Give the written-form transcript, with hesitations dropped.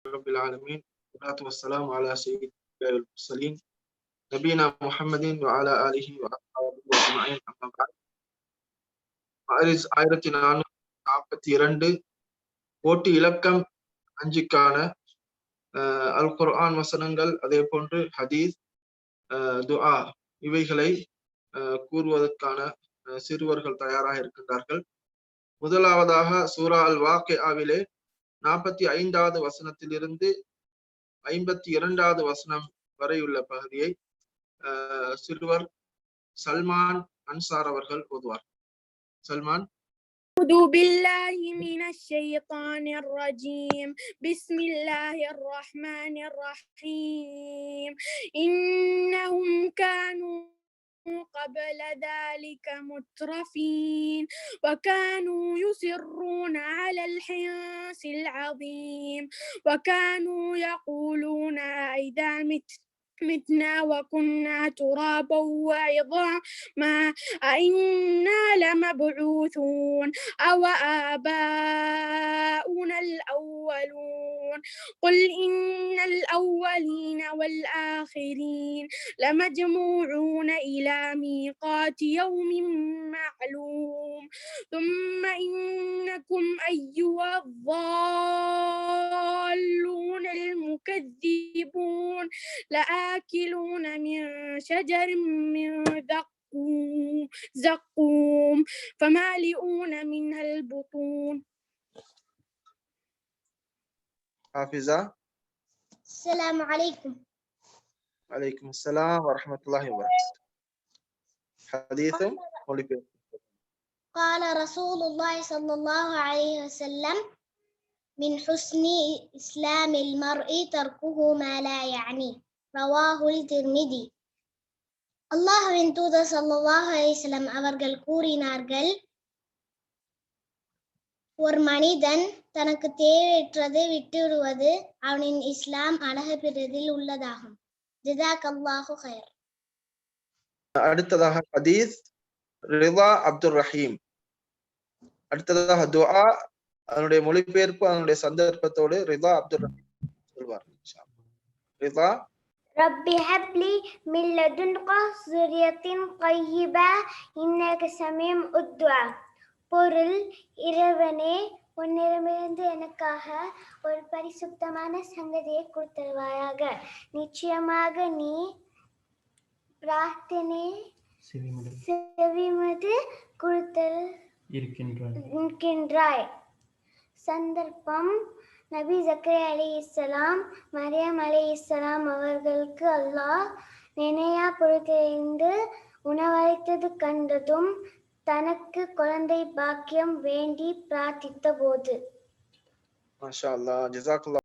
رب العالمين والصلاة والسلام على سيد المرسلين نبينا محمد وعلى آله وأصحابه أجمعين أما بعد. Maurice 1442 போட்டி இலக்கம் 5க்கான அல் குர்ஆன் வசனங்கள் அதே போன்று ஹதீஸ் துஆ இவைகளை கூறுவதற்கான சிறுவர்கள் தயாராக இருக்கின்றார்கள். முதலாவதாக சூரா அல் வாக்கிஆவிலே 45வது வசனத்திலிருந்து 52வது வசனம் வரை உள்ள பகுதியை சிறுவர் சல்மான் அன்சார் அவர்கள் ஓதுவார். சல்மான். أعوذ بالله من الشيطان الرجيم بسم الله الرحمن الرحيم إنهم كانوا قبل ذلك مترفين وكانوا يصرون على الحنث العظيم وكانوا يقولون إذا متنا وكنا ترابا وعظاما أئنا لمبعوثون أو آباؤنا الأولون قل إن الأولين والآخرين لمجموعون إلى ميقات يوم معلوم ثم إنكم أيها الضالون المكذبون لآكلون من شجر من زقوم فمالئون منها البطون. حافظة. السلام عليكم. وعليكم السلام ورحمة الله وبركاته. حديث قال رسول الله صلى الله عليه وسلم من حسن إسلام المرء تركه ما لا يعنيه. رواه الترمذي. அல்லாஹ்வின் தூதர் ஸல்லல்லாஹு அலைஹி வஸல்லம் அவர்கள் கூறினார்கள், ஒரு மனிதன் தனக்கு தேவையற்றதை விட்டுவிடுவது அவனின் இஸ்லாம் அழகு பெறுவதில் உள்ளதாகும். ஜஸாக்கல்லாஹு கைர். அடுத்ததாக ஹதீஸ் ரிதா அப்துல் ரஹீம். அடுத்ததாக துஆ, அதனுடைய மொழிபெயர்ப்பு அதனுடைய சந்தர்ப்பத்தோடு ரிதா அப்துல் ரஹீம் சொல்வார். ரிதா. ரப்பி ஹப்லி மின் லதுன்க ஸுர்ரியத்தின் தையிபா இன்னக ஸமீஉ துஆ. பொருள், இறைவனே, உன்னிடமிருந்து எனக்காக ஒரு பரிசுத்தமான சந்ததியை கொடுத்தருவாயாக. நிச்சயமாக நீ பிரார்த்தனை செவிமது கொடுத்தல் இருக்கின்றாய். சந்தர்ப்பம், நபி ஜக்கரியா அலைஹிஸ்ஸலாம் மரியம் அலைஹிஸ்ஸலாம் அவர்களுக்கு அல்லாஹ் நினையா பொறுத்திருந்து உணவளித்தது கண்டதும் தனக்கு குழந்தை பாக்கியம் வேண்டி பிரார்த்தித்த போது. மாஷா அல்லாஹ், ஜஸாக்கல்லாஹ்.